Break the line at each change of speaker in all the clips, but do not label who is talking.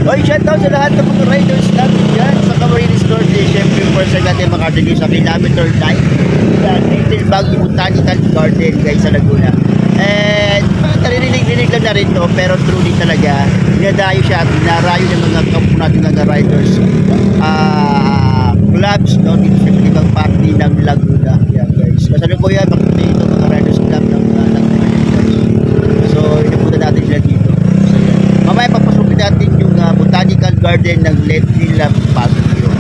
Oy, shoutout sa lahat ng mga riders natin dyan sa Camarines Norte. Siyempre, first time natin makarating sa kilometer 9 sa Little Baguio Botanical Garden, guys, sa Laguna. And naririnig lang na rin to, pero truly talaga dinadayo siya at dinarayo ng mga kampo natin ng riders clubs, no, dito sa ibang party ng Laguna. Yan, guys, kasano po yan, makikita ito mga riders club ng Laguna, guys. So inapunta natin sila dito. So yan, mamaya papasukin natin yung Botanical Garden ng Little Baguio.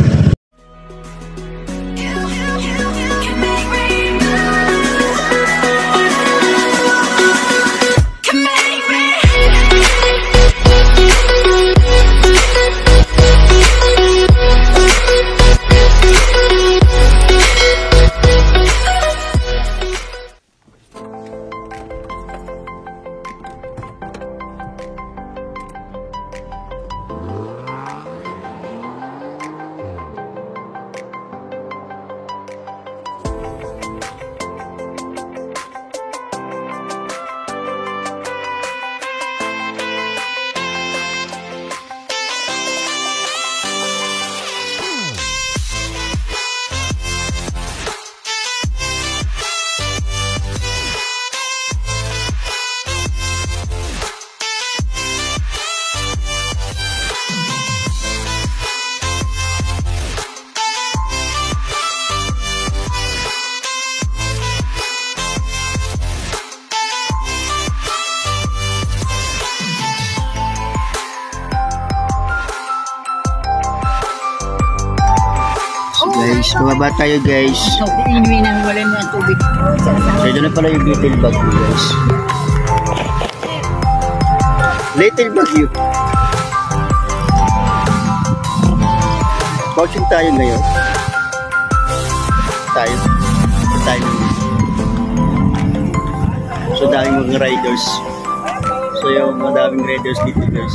Guys, bumaba tayo, guys.
Inuwi nang wala na tubig.
So ito na pala yung Little Baguio, guys. Little Baguio. Coaching tayo ngayon. Tayo. So daming mga riders. So yung madaming riders dito, guys.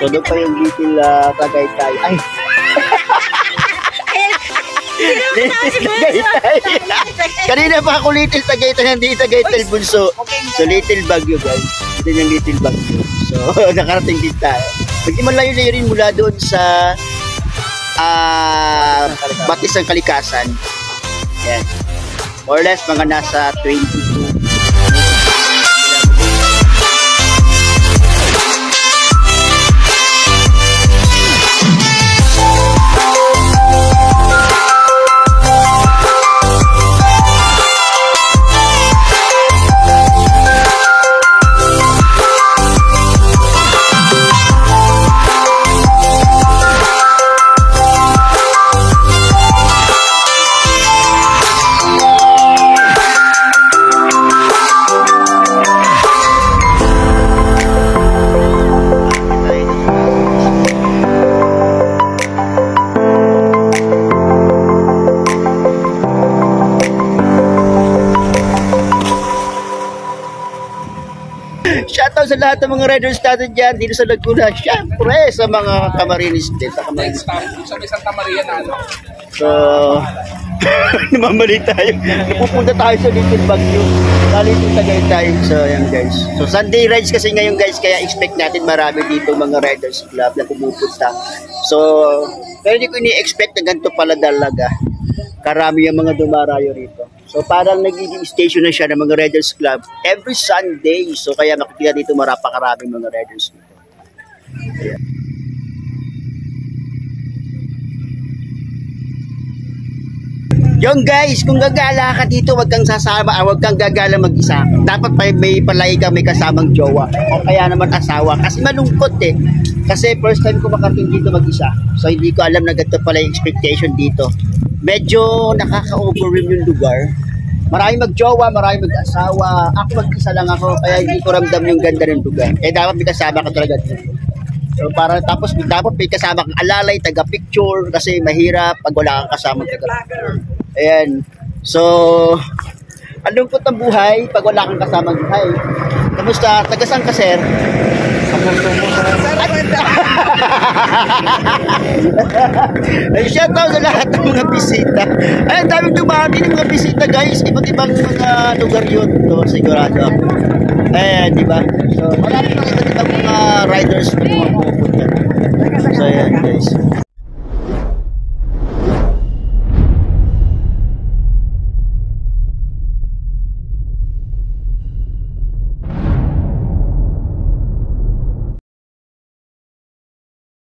So doon pa yung Little Tagaytay. Ay! Little Tagaytay! Kanina pa ako Little Tagaytay, hindi Tagaytay Bunso. So Little Baguio, guys. Ito yung Little Baguio. So nakarating din tayo. Hindi malayo-layo rin mula doon sa Batis ng Kalikasan. Yan. More or less mga nasa 22. Shoutout sa lahat ng mga riders natin dyan dito sa Laguna. Siyempre sa mga Camarines din. Sa Camarines.
Sa Santa Maria na ano.
So, namamali tayo. Napupunta tayo sa Little Baguio. Little Tagaytay. So, yan guys. So, Sunday rides kasi ngayon guys. Kaya expect natin marami dito mga riders club na pumupunta. So, pero hindi ko ini-expect na ganito pala talaga. Karami yung mga dumarayo rito. So parang nagiging station na siya ng mga Riders Club every Sunday. So kaya makikita dito marapakaraming mga Riders dito. Ayan. Yung guys, kung gagala ka dito, wag kang sasama, wag kang gagala mag-isa. Dapat may palagi ka may kasamang jowa o kaya naman asawa. Kasi malungkot eh. Kasi first time ko makarating dito mag-isa. So hindi ko alam na ganito pala yung expectation dito. Medyo nakaka-overwhelm yung lugar. Maraming mag-jowa, maraming mag-asawa. Ako mag-isa lang ako, kaya hindi ko ramdam yung ganda ng lugar. Eh dapat may kasama ka talaga dito. So para tapos dapat may kasama kang alalay, taga-picture kasi mahirap pag wala kang kasama taga-picture. Ayan. So ang lungkot ng buhay pag wala kang kasama ng buhay. Kamusta? Taga-saan ka, sir?
gusto mo sa...
Ay, shoutout sa lahat ng mga bisita. Ay, daming dumami ng mga bisita, guys. Iba't ibang mga lugar yun. No, sigurado. Ayan, di ba? So, marami na iba't ibang mga riders na mga pupunta. So, ayan, guys.